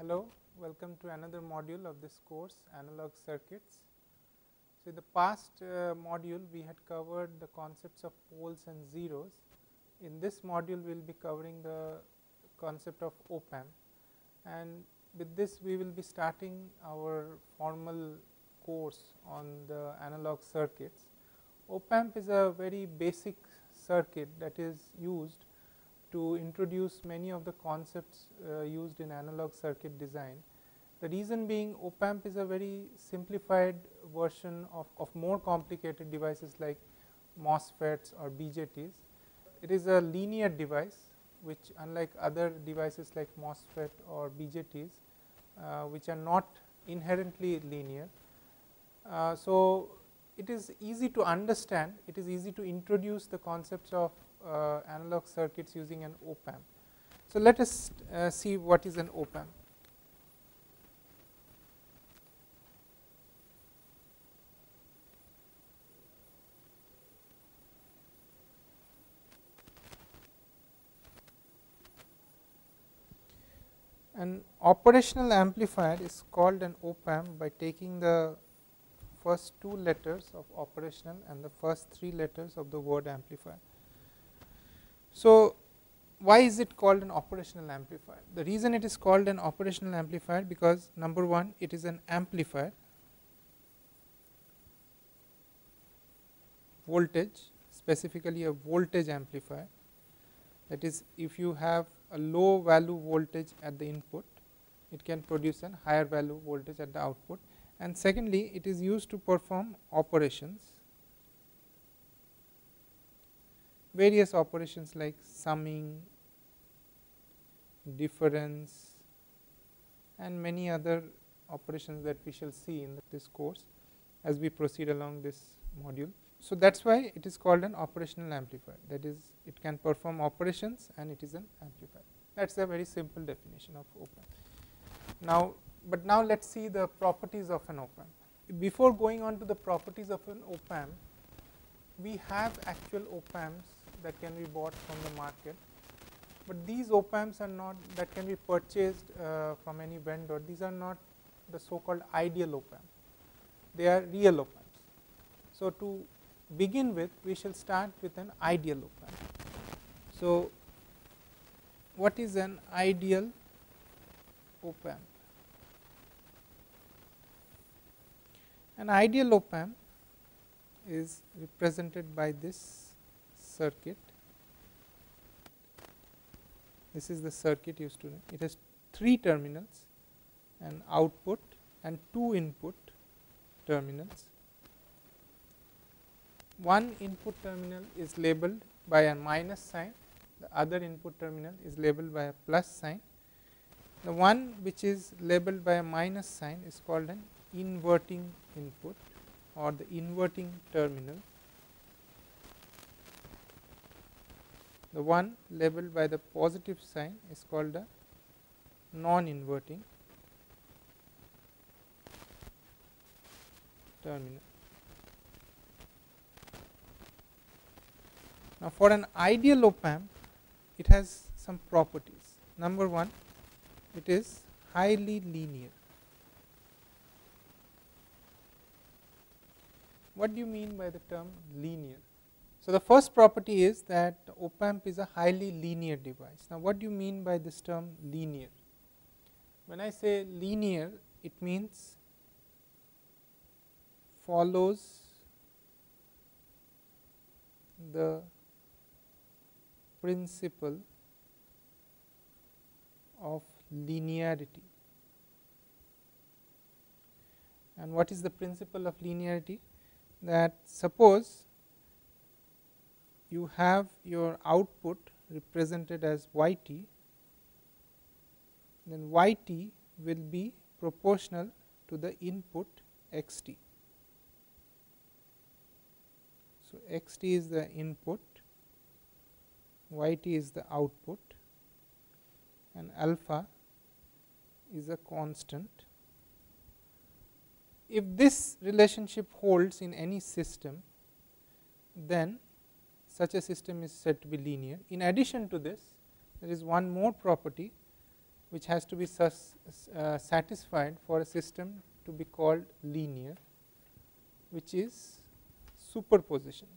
Hello, welcome to another module of this course, analog circuits. So, in the past module we had covered the concepts of poles and zeros. In this module we will be covering the concept of OPAMP, and with this we will be starting our formal course on the analog circuits. OPAMP is a very basic circuit that is used to introduce many of the concepts used in analog circuit design. The reason being, OPAMP is a very simplified version of more complicated devices like MOSFETs or BJTs. It is a linear device which, unlike other devices like MOSFET or BJTs which are not inherently linear. So, it is easy to understand, it is easy to introduce the concepts of analog circuits using an OPAMP. So, let us see what is an OPAMP. An operational amplifier is called an OPAMP by taking the first two letters of operational and the first three letters of the word amplifier. So, why is it called an operational amplifier? The reason it is called an operational amplifier, because number one, it is an amplifier, voltage, specifically a voltage amplifier. That is, if you have a low value voltage at the input, it can produce a higher value voltage at the output. And secondly, it is used to perform operations, various operations like summing, difference, and many other operations that we shall see in this course as we proceed along this module. So, that is why it is called an operational amplifier, that is, it can perform operations and it is an amplifier. That is a very simple definition of OPAMP. Now, but now let us see the properties of an OPAMP. Before going on to the properties of an OPAMP, we have actual OPAMPs that can be bought from the market, but these OPAMPs are not that can be purchased from any vendor. These are not the so called ideal OPAMP, they are real OPAMPs. So, to begin with, we shall start with an ideal OPAMP. So, what is an ideal OPAMP? An ideal OPAMP is represented by this circuit. This is the circuit used to, it has 3 terminals, an output and 2 input terminals. One input terminal is labeled by a minus sign, the other input terminal is labeled by a plus sign. The one which is labeled by a minus sign is called an inverting input or the inverting terminal. The one labeled by the positive sign is called a non-inverting terminal. Now, for an ideal OPAMP, it has some properties. Number one, it is highly linear. What do you mean by the term linear? So, the first property is that the OPAMP is a highly linear device. Now, what do you mean by this term linear? When I say linear, it means follows the principle of linearity. And what is the principle of linearity? That suppose you have your output represented as yt, then yt will be proportional to the input xt. So, xt is the input, yt is the output, and alpha is a constant. If this relationship holds in any system, then such a system is said to be linear. In addition to this, there is one more property, which has to be satisfied for a system to be called linear, which is superposition.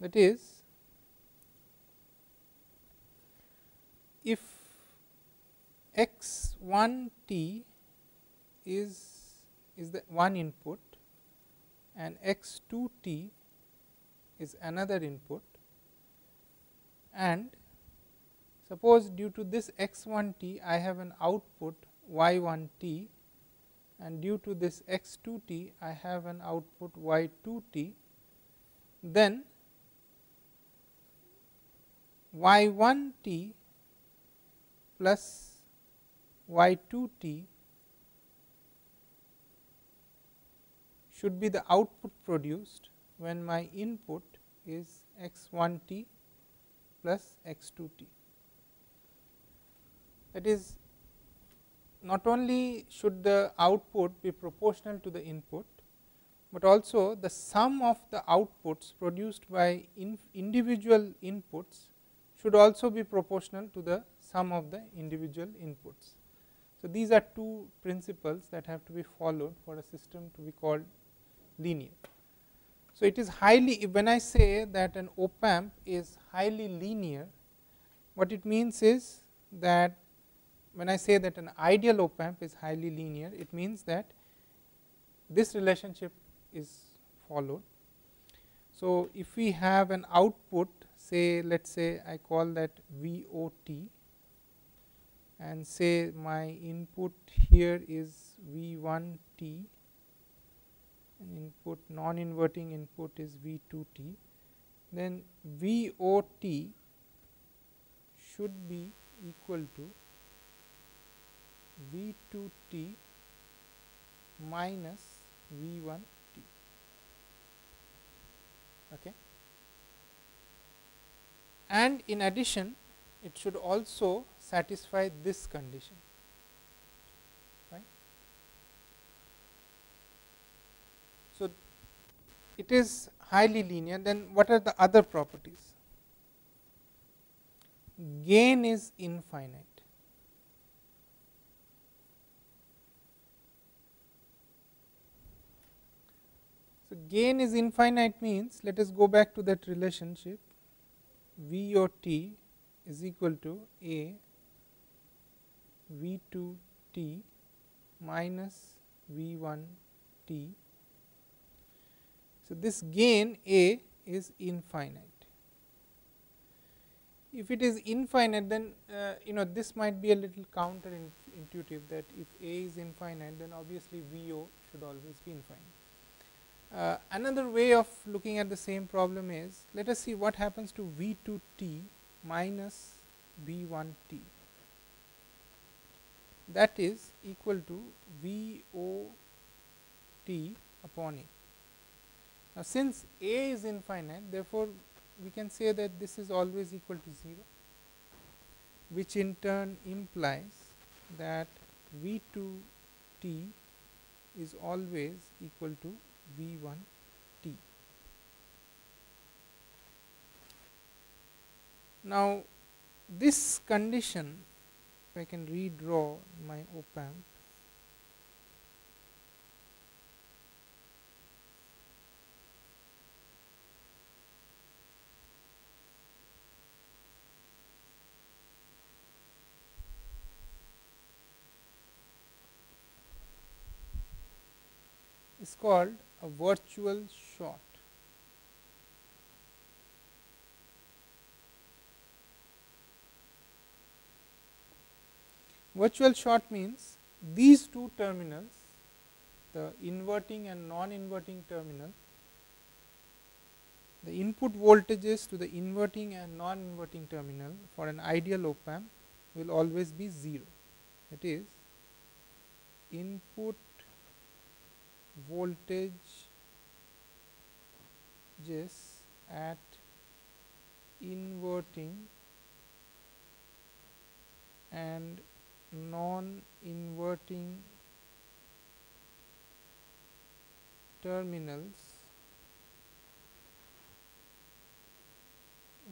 That is, if x1 t is the one input and x2 t is another input, and suppose due to this x1 t I have an output y1 t, and due to this x2 t I have an output y2 t, then y1 t plus y2 t should be the output produced when my input is x1 t plus x2 t. That is, not only should the output be proportional to the input, but also the sum of the outputs produced by individual inputs should also be proportional to the sum of the individual inputs. So, these are two principles that have to be followed for a system to be called linear. So, it is highly, when I say that an OPAMP is highly linear, what it means is that when I say that an ideal OPAMP is highly linear, it means that this relationship is followed. So, if we have an output, say let us say I call that VOT, and say my input here is V1T, and input non-inverting input is V2T, then VOT should be equal to V2T minus V1T. Okay. And in addition, it should also satisfy this condition, right. So, it is highly linear. Then what are the other properties? Gain is infinite. So, gain is infinite means, let us go back to that relationship, VOT is equal to A V2T minus V1T. So, this gain A is infinite. If it is infinite, then this might be a little counterintuitive, that if A is infinite, then obviously VO should always be infinite. Another way of looking at the same problem is, let us see what happens to V2T minus V1T, that is equal to VOT upon A. Now, since A is infinite, therefore, we can say that this is always equal to 0, which in turn implies that V2T is always equal to V1T. Now, this condition, if I can redraw my OPAMP, is called a virtual short. Virtual short means these two terminals, the inverting and non-inverting terminal, the input voltages to the inverting and non-inverting terminal for an ideal OPAMP will always be 0. That is, input voltages at inverting and non-inverting terminals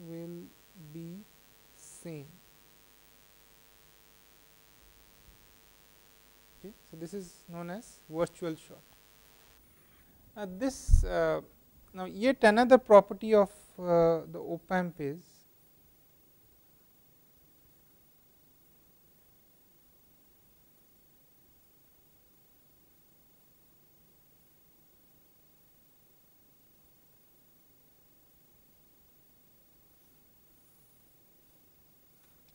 will be same. Okay. So, this is known as virtual short. This now yet another property of the OPAMP is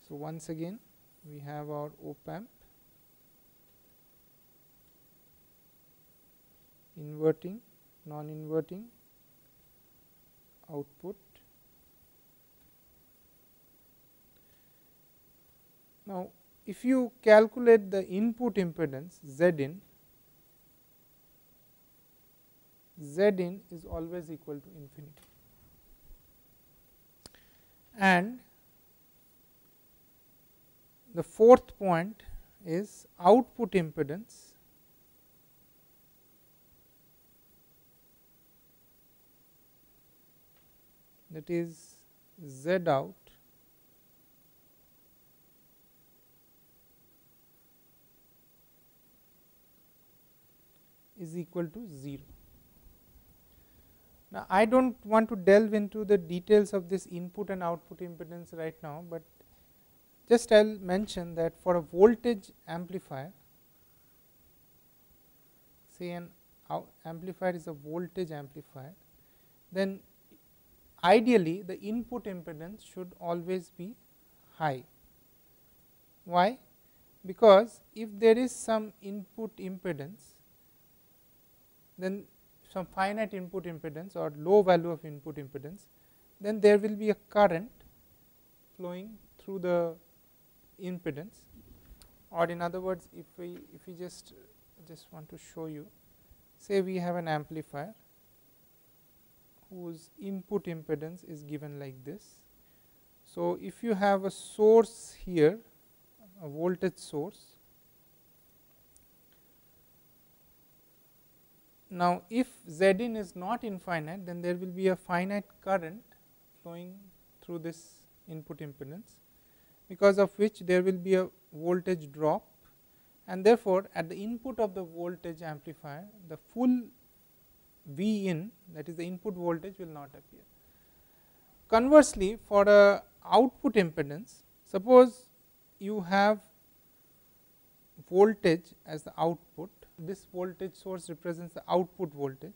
so once again we have our OPAMP inverting, non-inverting, output. Now, if you calculate the input impedance Z in is always equal to infinity, and the fourth point is output impedance that is Z out is equal to 0. Now, I do not want to delve into the details of this input and output impedance right now, but just I will mention that for a voltage amplifier, say an amplifier is a voltage amplifier, then ideally the input impedance should always be high. Why? Because if there is some input impedance, then some finite input impedance or low value of input impedance, then there will be a current flowing through the impedance, or in other words, if we just want to show you, say we have an amplifier whose input impedance is given like this. So, if you have a source here, a voltage source, now if Z in is not infinite, then there will be a finite current flowing through this input impedance, because of which there will be a voltage drop, and therefore, at the input of the voltage amplifier, the full V in, that is the input voltage, will not appear. Conversely, for a output impedance, suppose you have voltage as the output, this voltage source represents the output voltage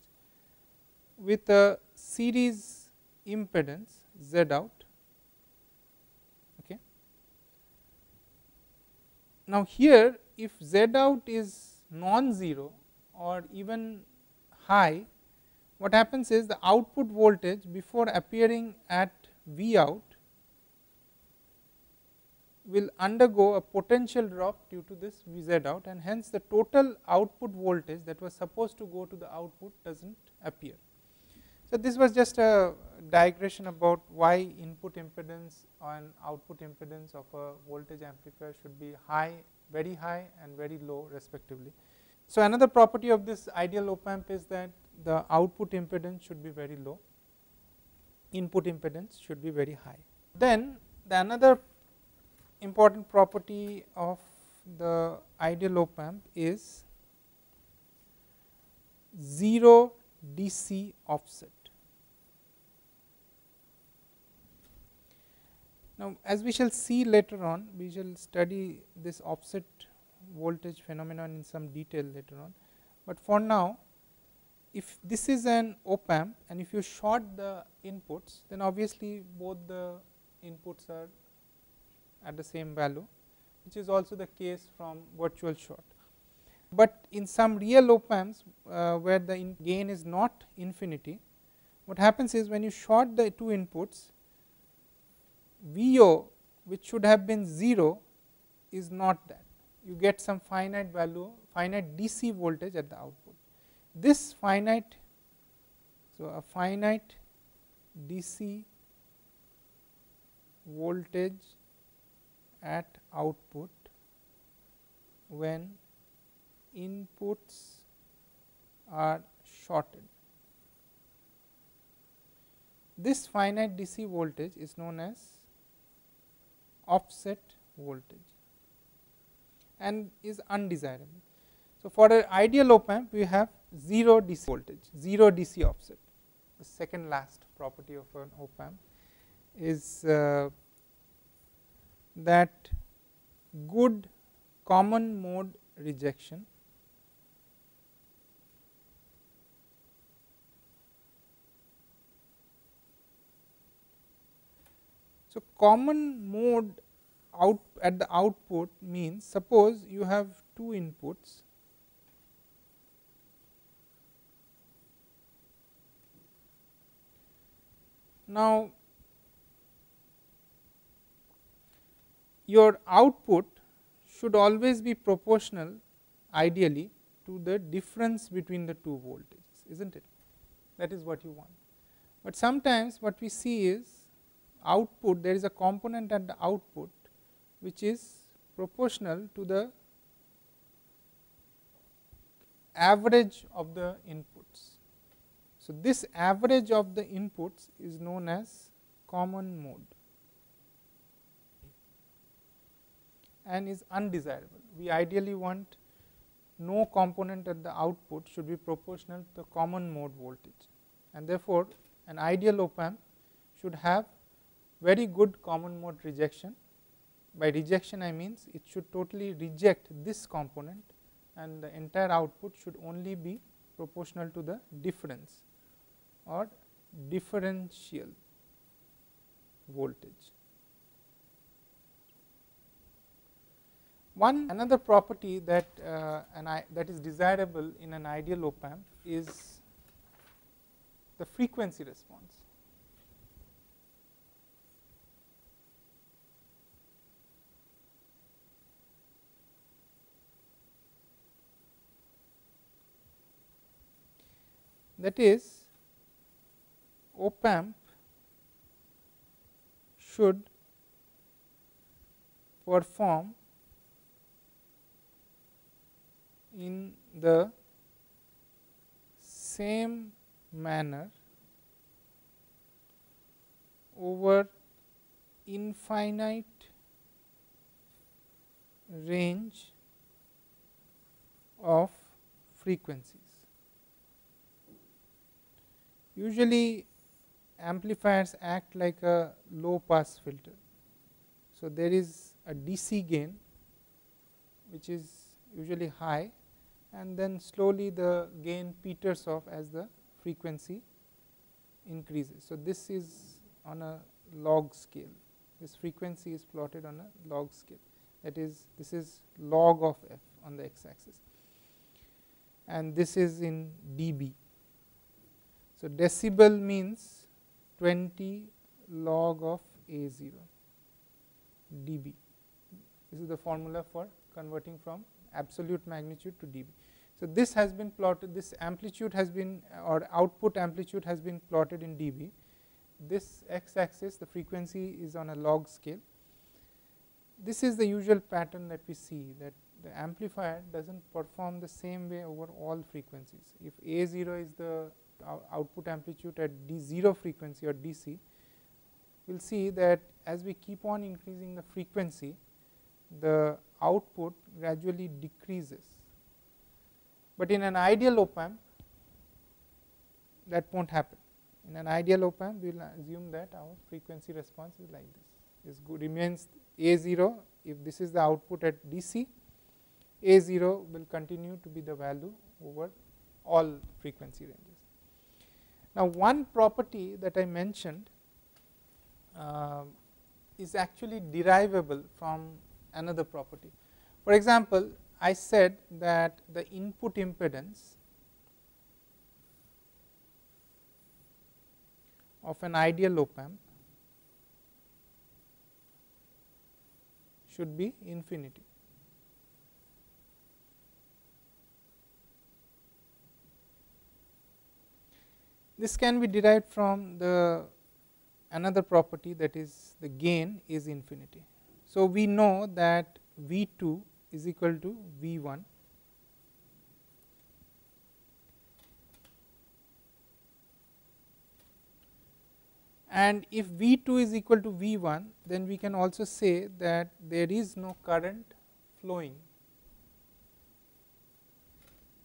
with a series impedance Z out. Okay. Now, here if Z out is non-zero or even high, what happens is the output voltage before appearing at V out will undergo a potential drop due to this V Z out, and hence the total output voltage that was supposed to go to the output does not appear. So, this was just a digression about why input impedance and output impedance of a voltage amplifier should be high, very high and very low respectively. So, another property of this ideal op-amp is that the output impedance should be very low, input impedance should be very high. Then the another important property of the ideal op-amp is 0 DC offset. Now, as we shall see later on, we shall study this offset voltage phenomenon in some detail later on, but for now, if this is an op-amp and if you short the inputs, then obviously both the inputs are at the same value, which is also the case from virtual short. But in some real op-amps where the gain is not infinity, what happens is when you short the two inputs, VO, which should have been 0, is not that. You get some finite value, finite DC voltage at the output. This finite, so a finite DC voltage at output when inputs are shorted. This finite DC voltage is known as offset voltage and is undesirable. So, for an ideal op amp we have 0 DC voltage, 0 DC offset. The second last property of an op amp is that good common mode rejection So, common mode out at the output means, suppose you have two inputs, now your output should always be proportional ideally to the difference between the two voltages, is not it? That is what you want. But sometimes what we see is output, there is a component at the output which is proportional to the average of the inputs. So, this average of the inputs is known as common mode and is undesirable. We ideally want no component at the output should be proportional to the common mode voltage, and therefore, an ideal op amp should have very good common mode rejection. By rejection I means it should totally reject this component and the entire output should only be proportional to the difference or differential voltage. Another property that that is desirable in an ideal op amp is the frequency response. That is, op amp should perform in the same manner over infinite range of frequencies. Usually amplifiers act like a low pass filter. So, there is a DC gain which is usually high, and then slowly the gain peters off as the frequency increases. So, this is on a log scale, this frequency is plotted on a log scale, that is, this is log of f on the x axis, and this is in dB. So, decibel means 20 log of A0 dB. This is the formula for converting from absolute magnitude to dB. So, this has been plotted, this amplitude has been, or output amplitude has been plotted in dB. This x axis, the frequency is on a log scale. This is the usual pattern that we see, that the amplifier does not perform the same way over all frequencies. If A0 is the output amplitude at D0 frequency or DC, we will see that as we keep on increasing the frequency, the output gradually decreases. But in an ideal op amp, that will not happen. In an ideal op amp, we will assume that our frequency response is like this remains A0. If this is the output at DC, A0 will continue to be the value over all frequency ranges. Now, one property that I mentioned is actually derivable from another property. For example, I said that the input impedance of an ideal op amp should be infinity. This can be derived from the another property, that is the gain is infinity. So, we know that V2 is equal to V1 and if V2 is equal to V1, then we can also say that there is no current flowing.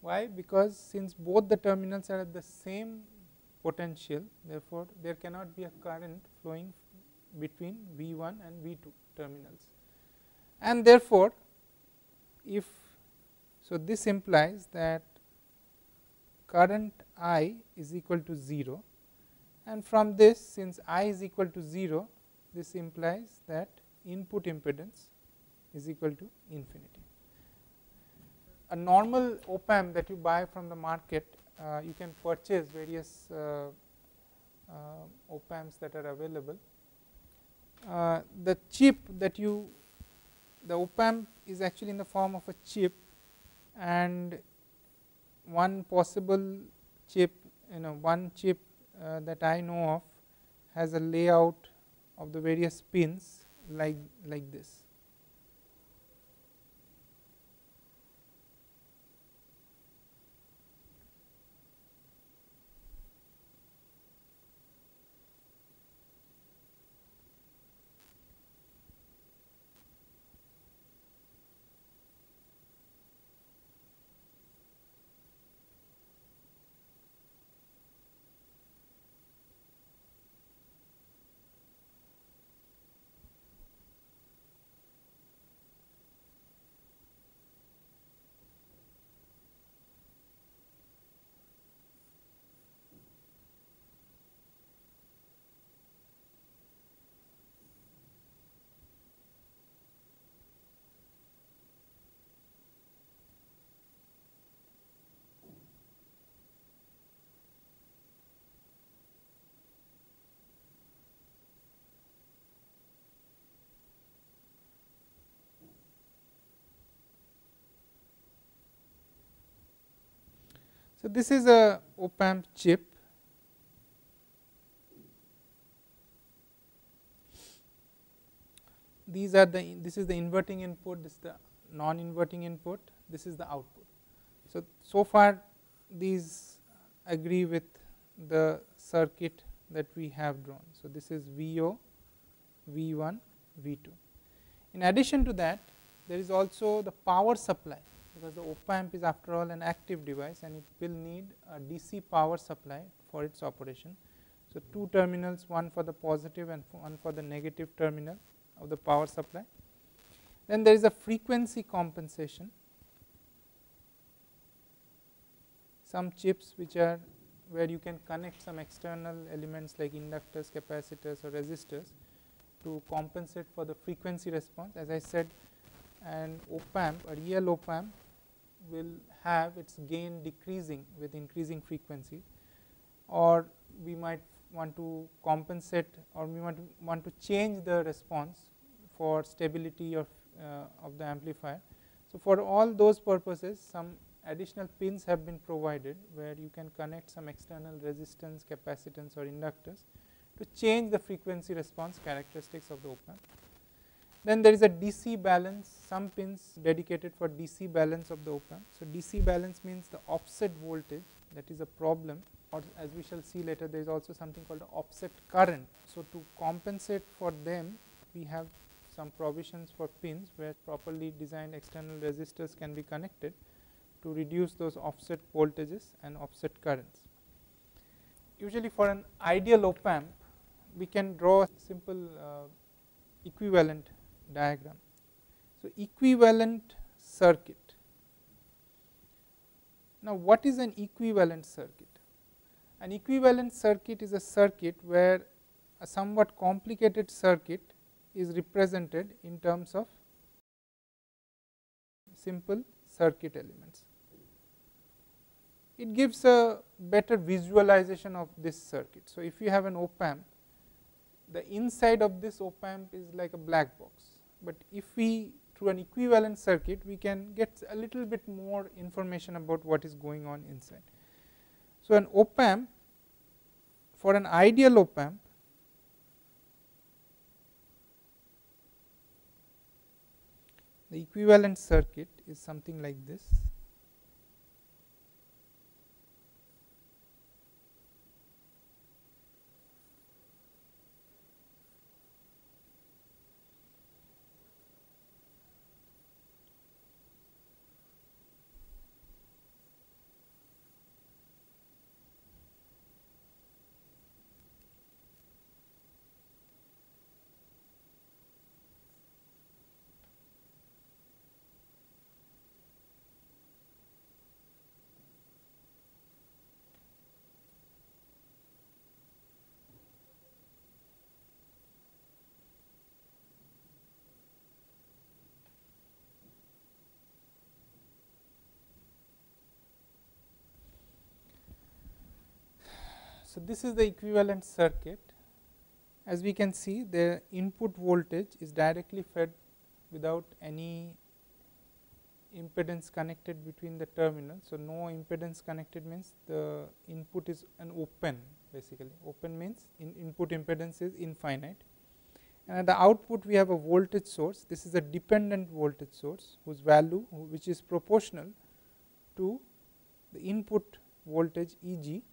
Why? Because since both the terminals are at the same potential, therefore, there cannot be a current flowing between V1 and V2 terminals. And therefore, if so, this implies that current I is equal to 0, and from this, since I is equal to 0, this implies that input impedance is equal to infinity. A normal OPAMP that you buy from the market, you can purchase various OPAMPs that are available. The chip that the OPAMP is actually in the form of a chip, and one possible chip, one chip that I know of has a layout of the various pins like this. So, this is a OPAMP chip. These are this is the inverting input, this is the non-inverting input, this is the output. So far these agree with the circuit that we have drawn. So, this is VO, V1, V2. In addition to that, there is also the power supply, because the OPAMP is after all an active device and it will need a DC power supply for its operation. So, two terminals, one for the positive and one for the negative terminal of the power supply. Then there is a frequency compensation. Some chips which are where you can connect some external elements like inductors, capacitors or resistors to compensate for the frequency response. As I said, an OPAMP, a real OPAMP will have its gain decreasing with increasing frequency, or we might want to compensate, or we want to change the response for stability of the amplifier. So, for all those purposes, some additional pins have been provided where you can connect some external resistance, capacitance or inductors to change the frequency response characteristics of the OPAMP. Then there is a DC balance, some pins dedicated for DC balance of the OPAMP. So, DC balance means the offset voltage, that is a problem, or as we shall see later, there is also something called offset current. So, to compensate for them, we have some provisions for pins where properly designed external resistors can be connected to reduce those offset voltages and offset currents. Usually for an ideal OPAMP, we can draw a simple equivalent diagram. So, equivalent circuit. Now, what is an equivalent circuit? An equivalent circuit is a circuit where a somewhat complicated circuit is represented in terms of simple circuit elements. It gives a better visualization of this circuit. So, if you have an OPAMP, the inside of this OPAMP is like a black box, but if we through an equivalent circuit, we can get a little bit more information about what is going on inside. So, an OPAMP, for an ideal OPAMP, the equivalent circuit is something like this. So, this is the equivalent circuit. As we can see, the input voltage is directly fed without any impedance connected between the terminals. So, no impedance connected means the input is an open, basically open means input impedance is infinite, and at the output we have a voltage source. This is a dependent voltage source whose value which is proportional to the input voltage E g.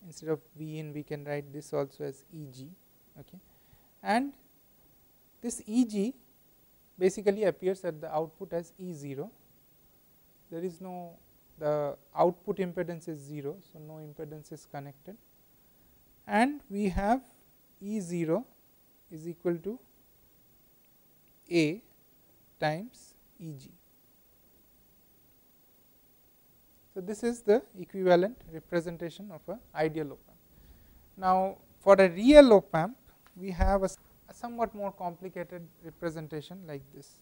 Instead of V in, we can write this also as E g, okay. And this E g basically appears at the output as E 0. There is no, the output impedance is 0, so no impedance is connected, and we have E 0 is equal to A times E g. So, this is the equivalent representation of an ideal op amp. Now, for a real op amp, we have a somewhat more complicated representation like this.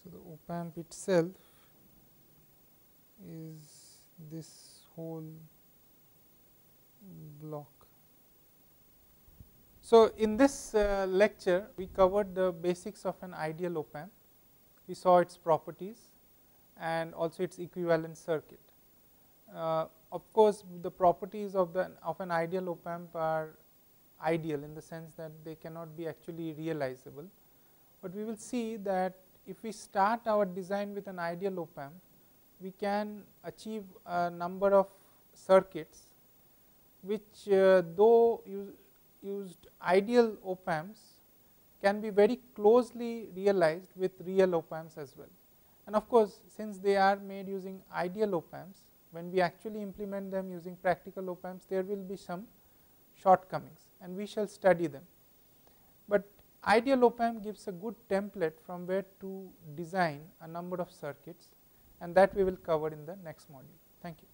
So, the op amp itself is this whole block. So, in this lecture we covered the basics of an ideal op amp. We saw its properties and also its equivalent circuit. Of course, the properties of an ideal op amp are ideal in the sense that they cannot be actually realizable, but we will see that if we start our design with an ideal op amp, we can achieve a number of circuits which though used ideal op amps can be very closely realized with real op amps as well. And of course, since they are made using ideal op amps, when we actually implement them using practical op amps, there will be some shortcomings and we shall study them. But ideal op amp gives a good template from where to design a number of circuits, and that we will cover in the next module. Thank you.